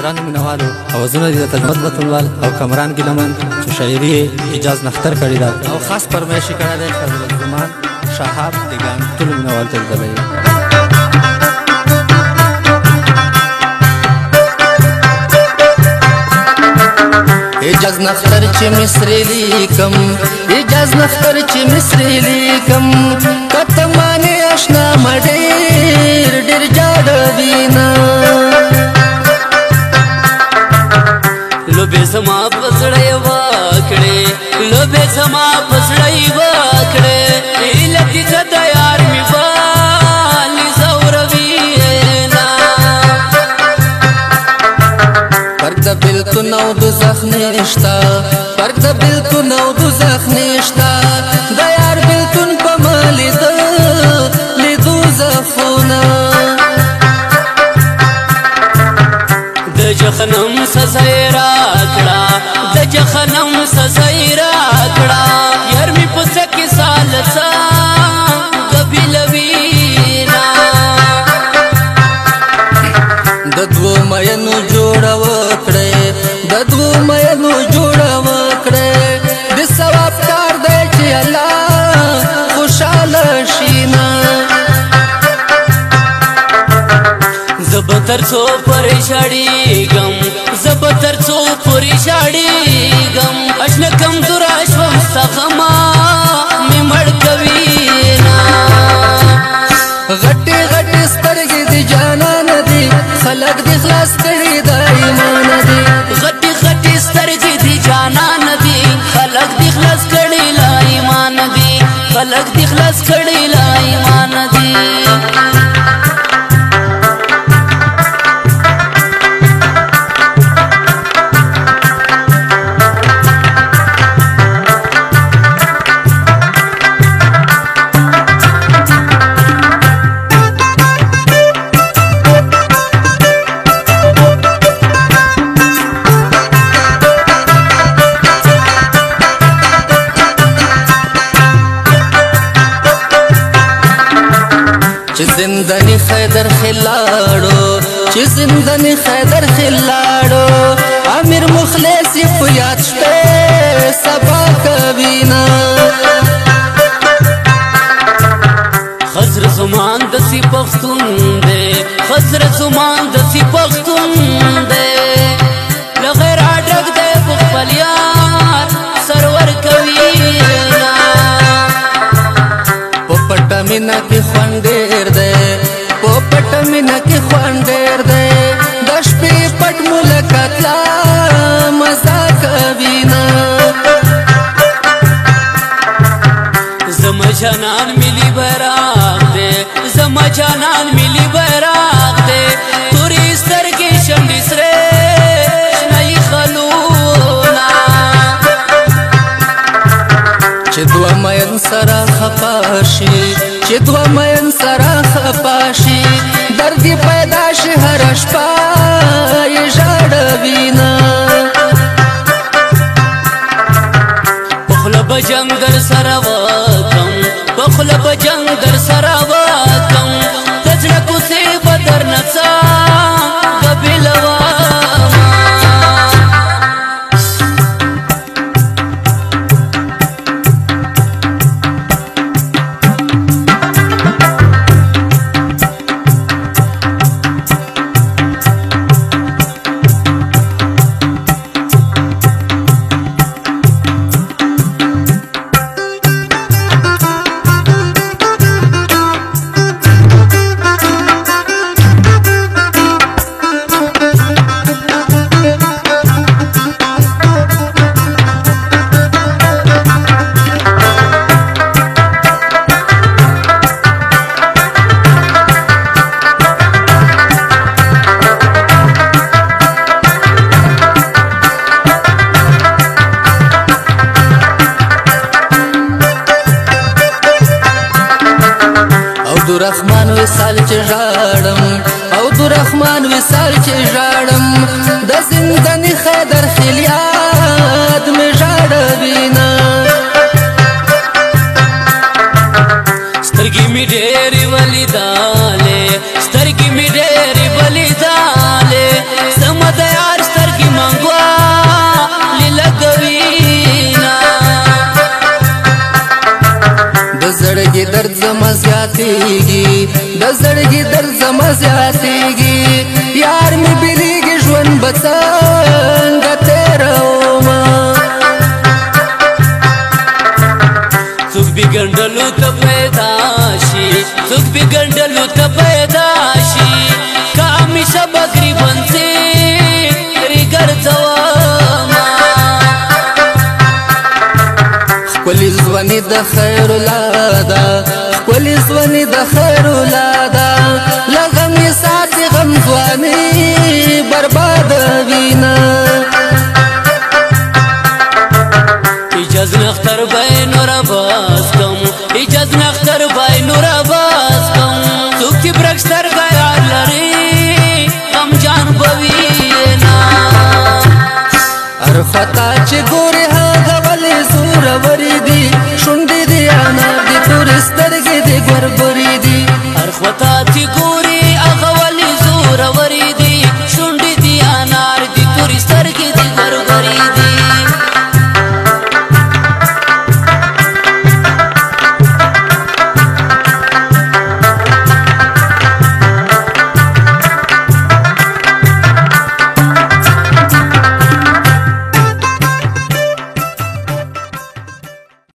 ګرانو مینوالو اوازونه دي د تجمد بطلوال او کمران ګیلمن چې شاعري یې اجاز نختر کړې ده او خاص فرمایش یې کړی دی فضل الزمان شهاب دیګان ټولو مینوالو ته لیدلی اجاز نختر چې مصری لیکم اجاز نختر چې مصری لیکم کته مانه آشنا مډیر ډیر جاړوینا لوبه زما پسړې واکړې لوبه زما پسړې واکړې لتی زدا یار می والی زوروینا پرد بلکو نو دوزخ نشتا پرد بلکو نو دوزخ نشتا د یار بلکون په مالی د لیدو زخونه د جهنم سزا راکړه د جهنم سزا راکړه یار می پس کې سالسا قبلوینا د دوه مینو جوړ وکړې د دوه مینو جوړ وکړې د ثواب کار دی چې الله خوشاله شینا زبتر څو پریشاړي غم زبتر څو پریشاړي غم اشنا کم درا شوم سخما می مړ کوینا غټي غټي سترګې دي جانان دي خلق دي خلاص کړي د ایمان دي غټي غټي سترګې دي جانان دي خلق دي خلاص کړي لا ایمان دي خلق دي خلاص کړي لا ایمان دي زندانی خیدر خلاړو چې زندانی خیدر خلاړو امیر مخلص په یاد شته سبا کوینا خزر زمان د سی پختون دے خزر زمان د سی پختون دے لغیر اډرک دے خپل یار سرور کوینا پټه مینا کې خوندیر دے پټه مینا کې خوندیر دے د شپې پټ ملاقات لا مزه کوینا زما جانان ملي براق دے زما جانان ملي براق دے توري سترګې شمډې سره شنای خلونا چې دوه مین سره خپاشي چې دوه مین سره خپاشي درد پیدا شي هر شپه یې ژړوینا بخله بجنګ در سره وکم بخله بجنګ در سره وکم تجړه کوسه بدر نڅا قبلوا رحمان وصال چې ژاړم او د رحمان وصال چې ژاړم د زندانی خیدر خلیاد مې ژاړوینا سترګې مې ډېرې ولیدالې سترګې مې ډېرې ولیدالې زما د ماتیږي د زړګي درد زما زیاتیږي یار می بیلیږي ژوند به څنګه تیرومه څوک بګنډلو ته پیدا شي څوک بګنډلو ته پیدا شي که همیشه بګري بنځي ری ګرځومه ښکلې ځواني د خیر ولاده ښکلې ځواني د خیر ولاده له غم یې ساتي غم ځواني بربادوینه اجاز نختر بای نور باز کم اجاز نختر بای نور باز کم څوک چې برکستر غیا لري غم جان بوینا هر خطا چې ګوري هغه ولې زورورې دي شونډې دي انار دي تورې سترګې دي ګوربه